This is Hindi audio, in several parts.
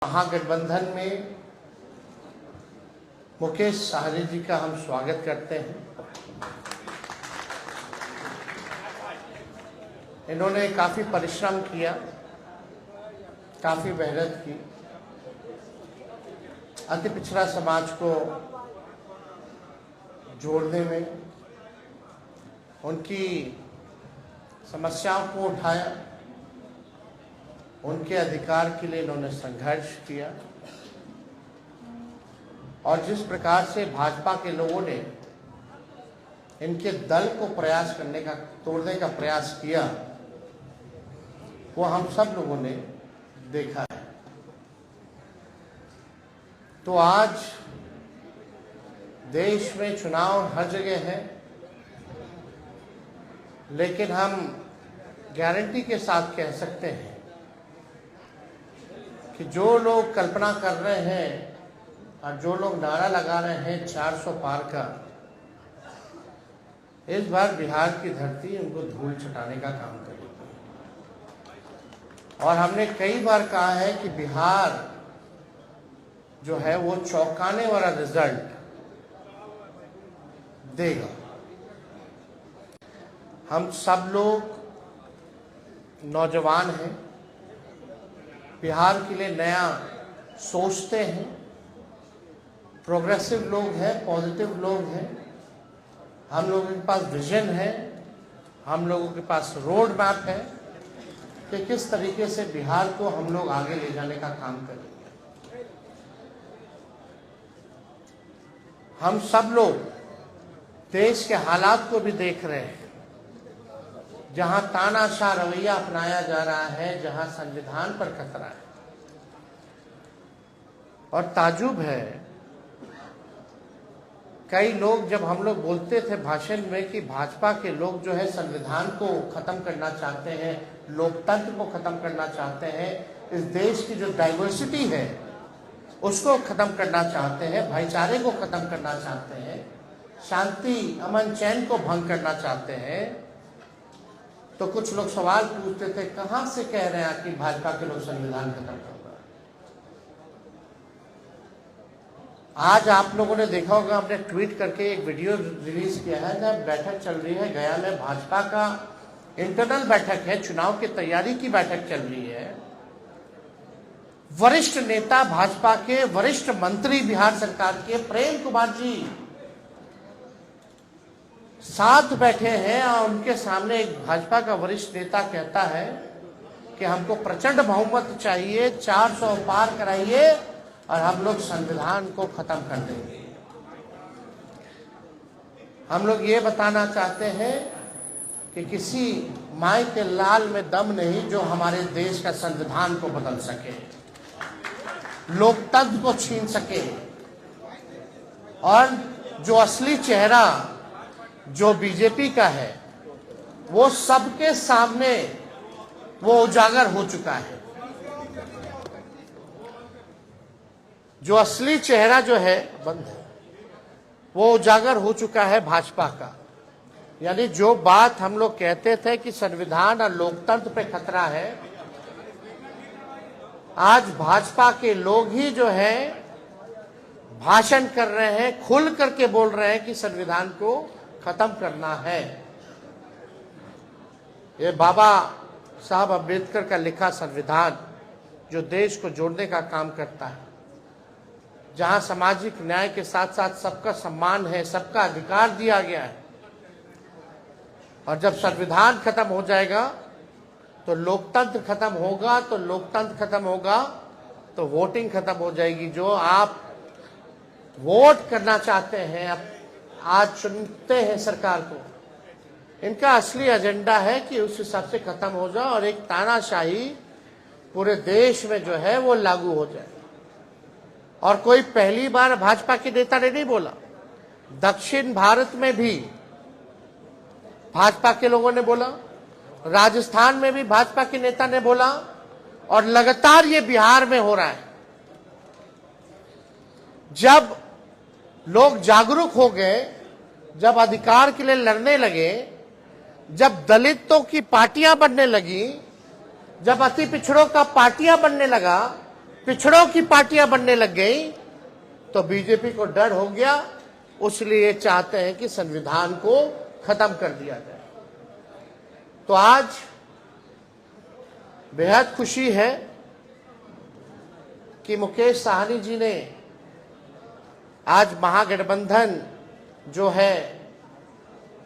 महागठबंधन में मुकेश सहनी जी का हम स्वागत करते हैं। इन्होंने काफ़ी परिश्रम किया, काफ़ी मेहनत की, अति पिछड़ा समाज को जोड़ने में, उनकी समस्याओं को उठाया, उनके अधिकार के लिए इन्होंने संघर्ष किया और जिस प्रकार से भाजपा के लोगों ने इनके दल को प्रयास करने का, तोड़ने का प्रयास किया, वो हम सब लोगों ने देखा है। तो आज देश में चुनाव हर जगह है, लेकिन हम गारंटी के साथ कह सकते हैं कि जो लोग कल्पना कर रहे हैं और जो लोग नारा लगा रहे हैं 400 पार का, इस बार बिहार की धरती उनको धूल छटाने का काम करेगी। और हमने कई बार कहा है कि बिहार जो है वो चौंकाने वाला रिजल्ट देगा। हम सब लोग नौजवान हैं, बिहार के लिए नया सोचते हैं, प्रोग्रेसिव लोग हैं, पॉजिटिव लोग हैं, हम लोगों के पास विजन है, हम लोगों के पास रोड मैप है कि किस तरीके से बिहार को हम लोग आगे ले जाने का काम करेंगे। हम सब लोग देश के हालात को भी देख रहे हैं, जहां तानाशाह रवैया अपनाया जा रहा है, जहां संविधान पर खतरा है। और ताजुब है, कई लोग, जब हम लोग बोलते थे भाषण में कि भाजपा के लोग जो है संविधान को खत्म करना चाहते हैं, लोकतंत्र को खत्म करना चाहते हैं, इस देश की जो डाइवर्सिटी है उसको खत्म करना चाहते हैं, भाईचारे को खत्म करना चाहते हैं, शांति अमन चैन को भंग करना चाहते हैं, तो कुछ लोग सवाल पूछते थे, कहां से कह रहे हैं कि भाजपा के लोग संविधान खत्म कर रहे हैं। आज आप लोगों ने देखा होगा, हमने ट्वीट करके एक वीडियो रिलीज किया है, जब बैठक चल रही है गया में, भाजपा का इंटरनल बैठक है, चुनाव की तैयारी की बैठक चल रही है। वरिष्ठ नेता भाजपा के, वरिष्ठ मंत्री बिहार सरकार के प्रेम कुमार जी साथ बैठे हैं और उनके सामने एक भाजपा का वरिष्ठ नेता कहता है कि हमको प्रचंड बहुमत चाहिए, 400 पार कराइए और हम लोग संविधान को खत्म कर देंगे। हम लोग ये बताना चाहते हैं कि किसी माई के लाल में दम नहीं जो हमारे देश का संविधान को बदल सके, लोकतंत्र को छीन सके, और जो असली चेहरा जो बीजेपी का है वो सबके सामने वो उजागर हो चुका है। जो असली चेहरा जो है बंद है, वो उजागर हो चुका है भाजपा का। यानी जो बात हम लोग कहते थे कि संविधान और लोकतंत्र पे खतरा है, आज भाजपा के लोग ही जो है भाषण कर रहे हैं, खुल करके बोल रहे हैं कि संविधान को खत्म करना है। ये बाबा साहब अम्बेडकर का लिखा संविधान जो देश को जोड़ने का काम करता है, जहां सामाजिक न्याय के साथ साथ सबका सम्मान है, सबका अधिकार दिया गया है। और जब संविधान खत्म हो जाएगा तो लोकतंत्र खत्म होगा, तो लोकतंत्र खत्म होगा तो वोटिंग खत्म हो जाएगी। जो आप वोट करना चाहते हैं, अब आज चुनते हैं सरकार को, इनका असली एजेंडा है कि उस हिसाब से खत्म हो जाए और एक तानाशाही पूरे देश में जो है वो लागू हो जाए। और कोई पहली बार भाजपा के नेता ने नहीं बोला, दक्षिण भारत में भी भाजपा के लोगों ने बोला, राजस्थान में भी भाजपा के नेता ने बोला, और लगातार ये बिहार में हो रहा है। जब लोग जागरूक हो गए, जब अधिकार के लिए लड़ने लगे, जब दलितों की पार्टियां बनने लगी, जब अति पिछड़ों का पार्टियां बनने लगा, पिछड़ों की पार्टियां बनने लग गई तो बीजेपी को डर हो गया, उसलिए चाहते हैं कि संविधान को खत्म कर दिया जाए। तो आज बेहद खुशी है कि मुकेश साहनी जी ने आज महागठबंधन जो है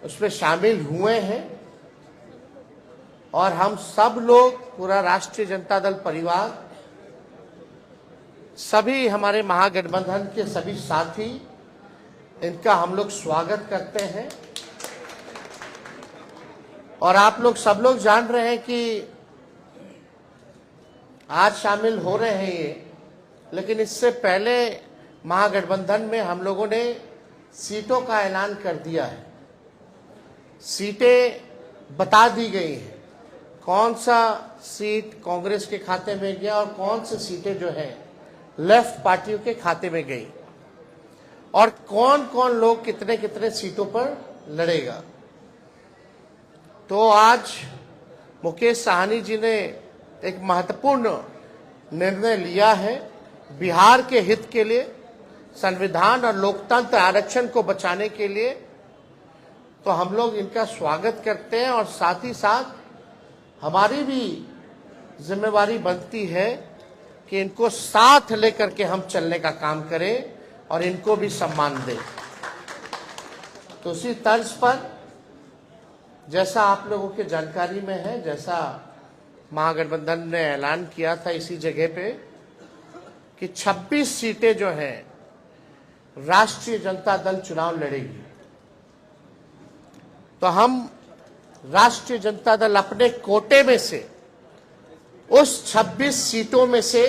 उसमें शामिल हुए हैं और हम सब लोग, पूरा राष्ट्रीय जनता दल परिवार, सभी हमारे महागठबंधन के सभी साथी, इनका हम लोग स्वागत करते हैं। और आप लोग सब लोग जान रहे हैं कि आज शामिल हो रहे हैं ये, लेकिन इससे पहले महागठबंधन में हम लोगों ने सीटों का ऐलान कर दिया है। सीटें बता दी गई हैं, कौन सा सीट कांग्रेस के खाते में गया और कौन सी सीटें जो है लेफ्ट पार्टियों के खाते में गई, और कौन कौन लोग कितने कितने सीटों पर लड़ेगा। तो आज मुकेश साहनी जी ने एक महत्वपूर्ण निर्णय लिया है बिहार के हित के लिए, संविधान और लोकतंत्र आरक्षण को बचाने के लिए। तो हम लोग इनका स्वागत करते हैं और साथ ही साथ हमारी भी जिम्मेवारी बनती है कि इनको साथ लेकर के हम चलने का काम करें और इनको भी सम्मान दें। तो उसी तर्ज पर जैसा आप लोगों के जानकारी में है, जैसा महागठबंधन ने ऐलान किया था इसी जगह पे कि 26 सीटें जो हैं राष्ट्रीय जनता दल चुनाव लड़ेगी। तो हम राष्ट्रीय जनता दल अपने कोटे में से उस 26 सीटों में से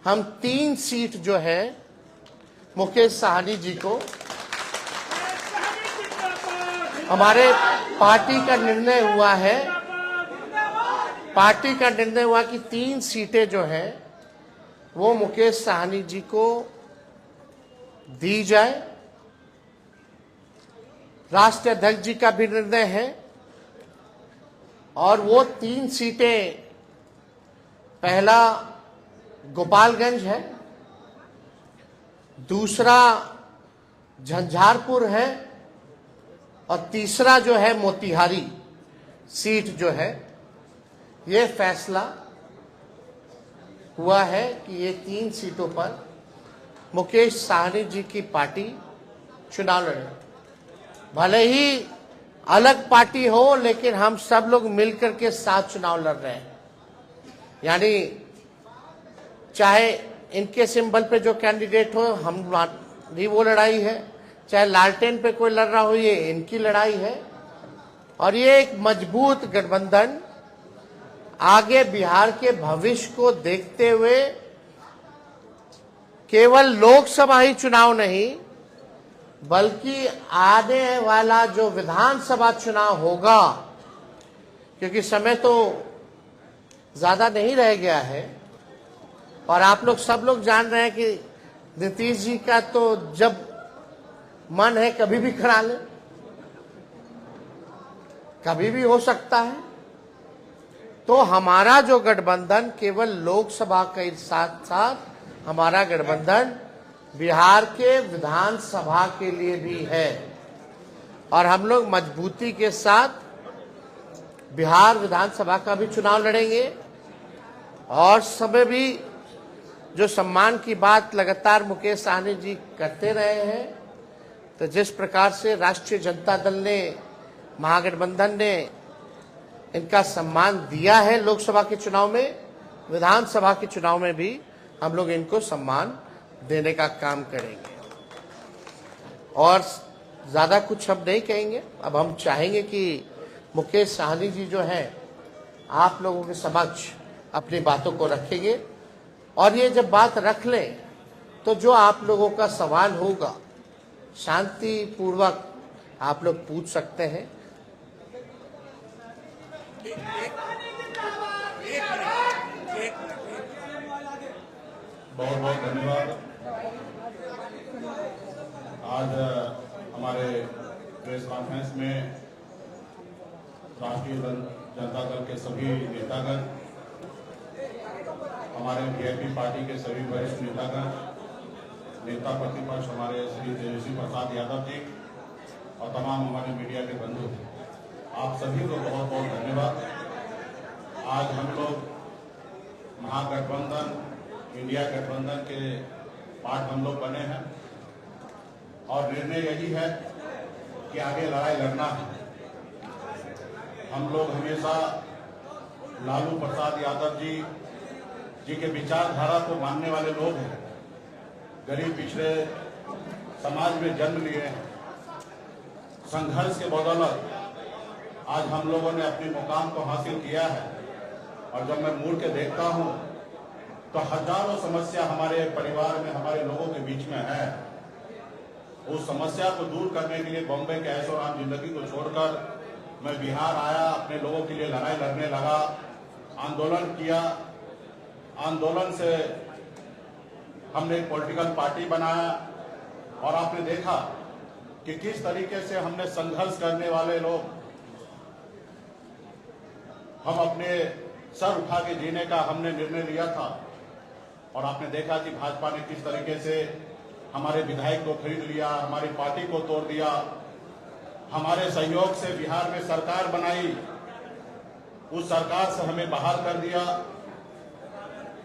हम 3 सीट जो है मुकेश साहनी जी को, हमारे पार्टी का निर्णय हुआ कि 3 सीटें जो हैं वो मुकेश साहनी जी को दी जाए। राष्ट्रीय अध्यक्ष जी का भी निर्णय है और वो 3 सीटें, पहला गोपालगंज है, दूसरा झंझारपुर है और तीसरा जो है मोतिहारी सीट जो है। ये फैसला हुआ है कि ये 3 सीटों पर मुकेश साहनी जी की पार्टी चुनाव लड़े। भले ही अलग पार्टी हो, लेकिन हम सब लोग मिलकर के साथ चुनाव लड़ रहे हैं। यानी चाहे इनके सिंबल पे जो कैंडिडेट हो, हमारी वो लड़ाई है, चाहे लालटेन पे कोई लड़ रहा हो, ये इनकी लड़ाई है। और ये एक मजबूत गठबंधन आगे बिहार के भविष्य को देखते हुए केवल लोकसभा ही चुनाव नहीं, बल्कि आने वाला जो विधानसभा चुनाव होगा, क्योंकि समय तो ज्यादा नहीं रह गया है और आप लोग सब लोग जान रहे हैं कि नीतीश जी का तो जब मन है कभी भी करा ले, कभी भी हो सकता है। तो हमारा जो गठबंधन केवल लोकसभा के साथ साथ हमारा गठबंधन बिहार के विधानसभा के लिए भी है और हम लोग मजबूती के साथ बिहार विधानसभा का भी चुनाव लड़ेंगे। और समय भी जो सम्मान की बात लगातार मुकेश साहनी जी करते रहे हैं, तो जिस प्रकार से राष्ट्रीय जनता दल ने, महागठबंधन ने इनका सम्मान दिया है लोकसभा के चुनाव में, विधानसभा के चुनाव में भी हम लोग इनको सम्मान देने का काम करेंगे। और ज्यादा कुछ हम नहीं कहेंगे। अब हम चाहेंगे कि मुकेश साहनी जी जो है आप लोगों के समक्ष अपनी बातों को रखेंगे और ये जब बात रख लें तो जो आप लोगों का सवाल होगा शांति पूर्वक आप लोग पूछ सकते हैं। बहुत बहुत धन्यवाद। आज हमारे प्रेस कॉन्फ्रेंस में राष्ट्रीय जनता दल के सभी नेतागण, हमारे हमारे वीआईपी पार्टी के सभी वरिष्ठ नेतागण, नेता प्रतिपक्ष हमारे श्री तेजस्वी प्रसाद यादव जी और तमाम हमारे मीडिया के बंधु, आप सभी को बहुत बहुत धन्यवाद। आज हम लोग महागठबंधन, इंडिया गठबंधन के पार्ट हम लोग बने हैं और निर्णय यही है कि आगे लड़ाई लड़ना है। हम लोग हमेशा लालू प्रसाद यादव जी के विचारधारा को मानने वाले लोग हैं। गरीब पिछड़े समाज में जन्म लिए हैं। संघर्ष के बदौलत आज हम लोगों ने अपने मुकाम को हासिल किया है और जब मैं मुड़ के देखता हूं तो हजारों समस्या हमारे परिवार में, हमारे लोगों के बीच में है। उस समस्या को दूर करने के लिए बॉम्बे के ऐशो आराम जिंदगी को छोड़कर मैं बिहार आया, अपने लोगों के लिए लड़ाई लड़ने लगा, आंदोलन किया। आंदोलन से हमने एक पॉलिटिकल पार्टी बनाया और आपने देखा कि किस तरीके से हमने संघर्ष करने वाले लोग, हम अपने सर उठा के जीने का हमने निर्णय लिया था। और आपने देखा कि भाजपा ने किस तरीके से हमारे विधायक को खरीद लिया, हमारी पार्टी को तोड़ दिया, हमारे सहयोग से बिहार में सरकार बनाई, उस सरकार से हमें बाहर कर दिया।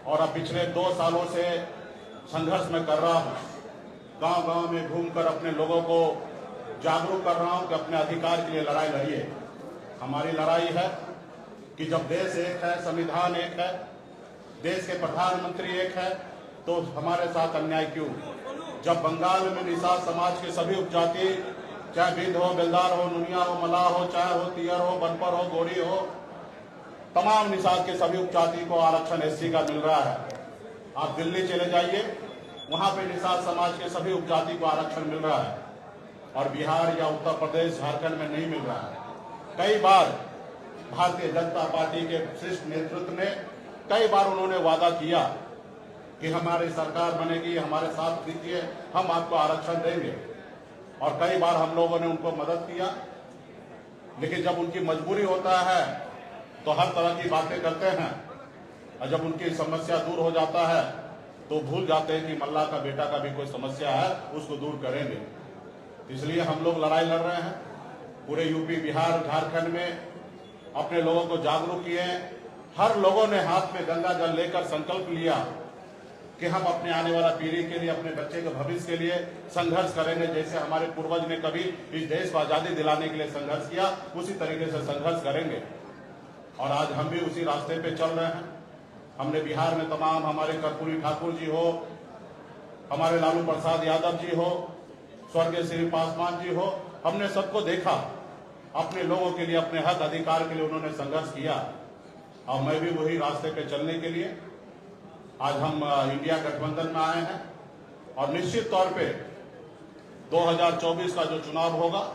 और अब पिछले 2 सालों से संघर्ष में कर रहा हूं, गांव-गांव में घूमकर अपने लोगों को जागरूक कर रहा हूं कि अपने अधिकार के लिए लड़ाई लड़िए। हमारी लड़ाई है कि जब देश एक है, संविधान एक है, देश के प्रधानमंत्री एक है, तो हमारे साथ अन्याय क्यों? जब बंगाल में निषाद समाज के सभी उपजाति, चाहे बिंद हो, बेलदार हो, नुनिया हो, मलाह हो, चाहे हो तियर हो, बनपर हो, गोरी हो, तमाम निषाद के सभी उपजाति को आरक्षण एससी का मिल रहा है। आप दिल्ली चले जाइए, वहां पे निषाद समाज के सभी उपजाति को आरक्षण मिल रहा है और बिहार या उत्तर प्रदेश, झारखंड में नहीं मिल रहा है। कई बार भारतीय जनता पार्टी के शीर्ष नेतृत्व ने कई बार उन्होंने वादा किया कि हमारी सरकार बनेगी, हमारे साथ दीजिए, हम आपको आरक्षण देंगे। और कई बार हम लोगों ने उनको मदद किया, लेकिन जब उनकी मजबूरी होता है तो हर तरह की बातें करते हैं और जब उनकी समस्या दूर हो जाता है तो भूल जाते हैं कि मल्ला का बेटा का भी कोई समस्या है, उसको दूर करेंगे। इसलिए हम लोग लड़ाई लड़ रहे हैं। पूरे यूपी, बिहार, झारखंड में अपने लोगों को जागरूक किए। हर लोगों ने हाथ में गंगा जल लेकर संकल्प लिया कि हम अपने आने वाला पीढ़ी के लिए, अपने बच्चे के भविष्य के लिए संघर्ष करेंगे। जैसे हमारे पूर्वज ने कभी इस देश को आजादी दिलाने के लिए संघर्ष किया, उसी तरीके से संघर्ष करेंगे। और आज हम भी उसी रास्ते पे चल रहे हैं। हमने बिहार में तमाम, हमारे कर्पूरी ठाकुर जी हो, हमारे लालू प्रसाद यादव जी हो, स्वर्गीय श्री पासवान जी हो, हमने सबको देखा। अपने लोगों के लिए, अपने हक अधिकार के लिए उन्होंने संघर्ष किया और मैं भी वही रास्ते पे चलने के लिए आज हम इंडिया गठबंधन में आए हैं। और निश्चित तौर पे 2024 का जो चुनाव होगा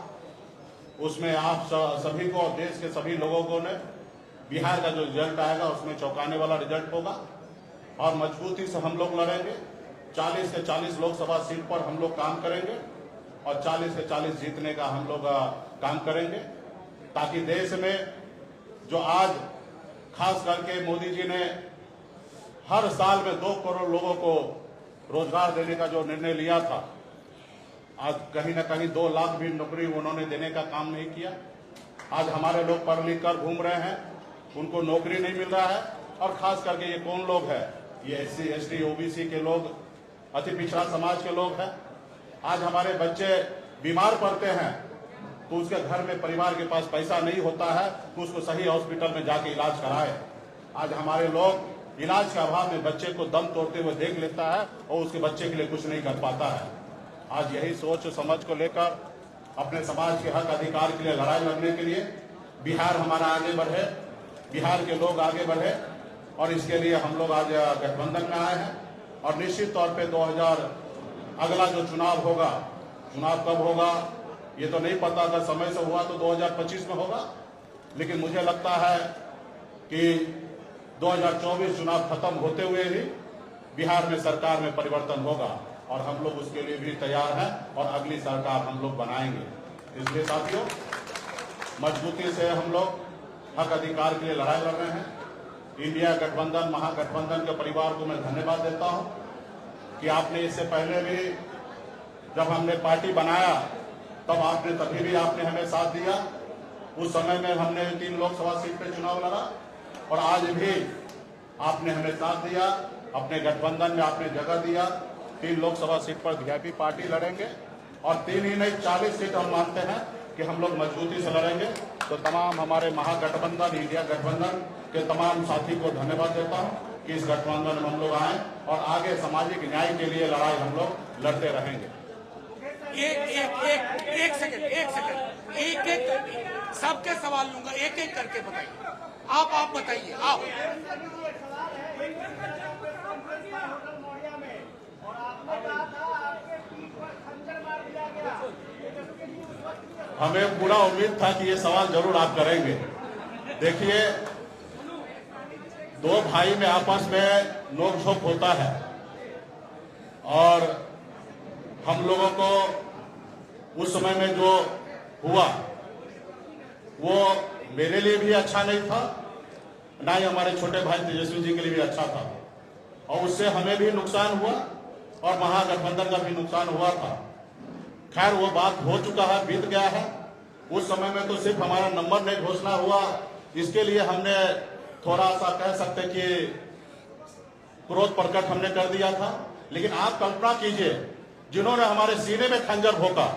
उसमें आप सभी को और देश के सभी लोगों को ने बिहार का जो रिजल्ट आएगा उसमें चौंकाने वाला रिजल्ट होगा और मजबूती से हम लोग लड़ेंगे। 40 से 40 लोकसभा सीट पर हम लोग काम करेंगे और 40 से 40 जीतने का हम लोग काम करेंगे, ताकि देश में जो आज खास करके मोदी जी ने हर साल में 2 करोड़ लोगों को रोजगार देने का जो निर्णय लिया था, आज कहीं ना कहीं 2 लाख भी नौकरी उन्होंने देने का काम नहीं किया। आज हमारे लोग पढ़ लिख कर घूम रहे हैं, उनको नौकरी नहीं मिल रहा है। और खास करके ये कौन लोग हैं? ये SC, ST, OBC के लोग, अति पिछड़ा समाज के लोग हैं। आज हमारे बच्चे बीमार पड़ते हैं तो उसके घर में, परिवार के पास पैसा नहीं होता है तो उसको सही हॉस्पिटल में जाके इलाज कराए। आज हमारे लोग इलाज के अभाव में बच्चे को दम तोड़ते हुए देख लेता है और उसके बच्चे के लिए कुछ नहीं कर पाता है। आज यही सोच समझ को लेकर अपने समाज के हक अधिकार के लिए लड़ाई लड़ने के लिए बिहार हमारा आगे बढ़े, बिहार के लोग आगे बढ़े, और इसके लिए हम लोग आज गठबंधन में आए हैं। और निश्चित तौर पे 2000 अगला जो चुनाव होगा, चुनाव कब होगा ये तो नहीं पता, अगर समय से हुआ तो 2025 में होगा, लेकिन मुझे लगता है कि 2024 चुनाव खत्म होते हुए ही बिहार में सरकार में परिवर्तन होगा और हम लोग उसके लिए भी तैयार हैं और अगली सरकार हम लोग बनाएंगे। इसलिए साथियों, मजबूती से हम लोग हक अधिकार के लिए लड़ाई लड़ रहे हैं। इंडिया गठबंधन महागठबंधन के परिवार को मैं धन्यवाद देता हूं कि आपने इससे पहले भी जब हमने पार्टी बनाया तभी भी आपने हमें साथ दिया। उस समय में हमने 3 लोकसभा सीट पे चुनाव लड़ा और आज भी आपने हमें साथ दिया। अपने गठबंधन में आपने जगह दिया। 3 लोकसभा सीट पर वीआईपी पार्टी लड़ेंगे और 3 ही नहीं 40 सीट हम मानते हैं कि हम लोग मजबूती से लड़ेंगे। तो तमाम हमारे महागठबंधन इंडिया गठबंधन के तमाम साथी को धन्यवाद देता हूं कि इस गठबंधन में हम लोग आए और आगे सामाजिक न्याय के लिए लड़ाई हम लोग लड़ते रहेंगे। एक सेकंड एक सबके सवाल लूंगा, एक एक करके बताइए। आप बताइए। आप हमें पूरा उम्मीद था कि ये सवाल जरूर आप करेंगे। देखिए, 2 भाई में आपस में नोक-झोंक होता है और हम लोगों को उस समय में जो हुआ वो मेरे लिए भी अच्छा नहीं था, ना ही हमारे छोटे भाई तेजस्वी जी के लिए भी अच्छा था और उससे हमें भी नुकसान हुआ और महागठबंधन का भी नुकसान हुआ था। खैर वो बात हो चुका है, बीत गया है। उस समय में तो सिर्फ हमारा नंबर नहीं घोषणा हुआ, इसके लिए हमने थोड़ा सा कह सकते कि क्रोध प्रकट हमने कर दिया था। लेकिन आप कल्पना कीजिए, जिन्होंने हमारे सीने में खंजर भोंका,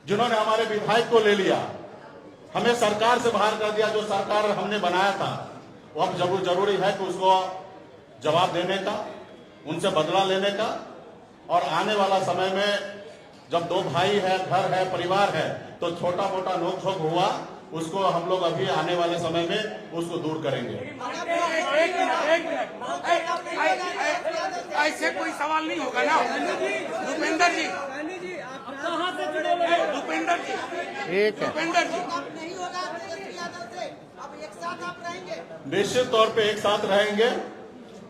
जिन्होंने हमारे विधायक को ले लिया, हमें सरकार से बाहर कर दिया, जो सरकार हमने बनाया था, वो अब जरूरी है कि उसको जवाब देने का, उनसे बदला लेने का। और आने वाला समय में जब 2 भाई है, घर है, परिवार है, तो छोटा मोटा नोक-झोंक हुआ, उसको हम लोग अभी आने वाले समय में उसको दूर करेंगे। ऐसे कोई सवाल नहीं होगा ना भूपेंद्र जी? भूपेंद्र जी नहीं होगा तेजस्वी यादव से, अब एक साथ आप रहेंगे? निश्चित तौर पे एक साथ रहेंगे।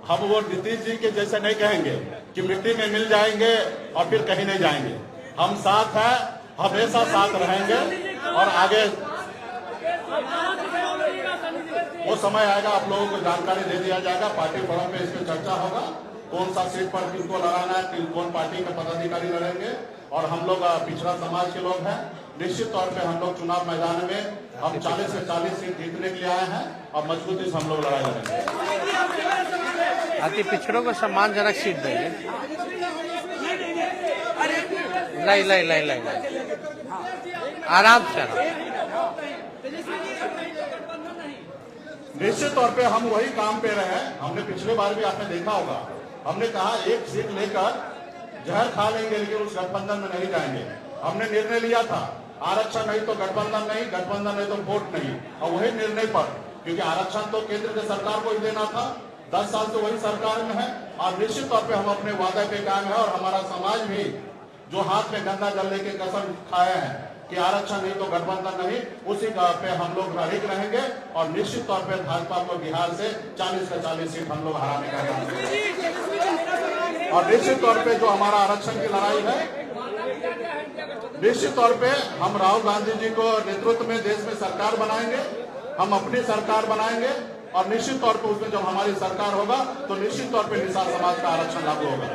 हम वो नीतीश जी के जैसे नहीं कहेंगे कि मिट्टी में मिल जाएंगे और फिर कहीं नहीं जाएंगे। हम साथ हैं, हमेशा साथ रहेंगे और आगे वो समय आएगा, आप लोगों को जानकारी दे दिया जाएगा। पार्टी फोरम पे इस पर चर्चा होगा, कौन सा सीट पर किसको लड़ाना है, कौन पार्टी के पदाधिकारी लड़ेंगे। और हम लोग पिछड़ा समाज के लोग हैं, निश्चित तौर पे हम लोग चुनाव मैदान में हम 40 से 40 सीट जीतने के लिए आए हैं और मजबूती से हम लोग लड़ाई लड़ेंगे। अति पिछड़ों को सम्मानजनक सीट देंगे। लाई आराम से। निश्चित तौर पे हम वही काम पे रहे हैं। हमने पिछले बार भी आपने देखा होगा, हमने कहा एक सीट लेकर जहर खा लेंगे लेकिन उस गठबंधन में नहीं जाएंगे। हमने निर्णय लिया था, आरक्षण नहीं तो गठबंधन नहीं, गठबंधन नहीं तो वोट नहीं। और वही निर्णय पर, क्योंकि आरक्षण तो केंद्र के सरकार को ही देना था, 10 साल से वही सरकार में है और निश्चित तौर पे हम अपने वादे पे कायम है। और हमारा समाज भी जो हाथ में गंदा जल लेके कसम खाए हैं कि आरक्षण नहीं तो गठबंधन नहीं, उसी पे हम लोग अड़िग रहेंगे और निश्चित तौर पे भाजपा को बिहार से 40 से 40 सीट हम लोग हराने का काम करेंगे। और निश्चित तौर पे जो हमारा आरक्षण की लड़ाई है, निश्चित तौर पे हम राहुल गांधी जी को नेतृत्व में देश में सरकार बनाएंगे, हम अपनी सरकार बनाएंगे और निश्चित तौर पे उसमें जब हमारी सरकार होगा तो निश्चित तौर पे निषाद समाज का आरक्षण लागू होगा।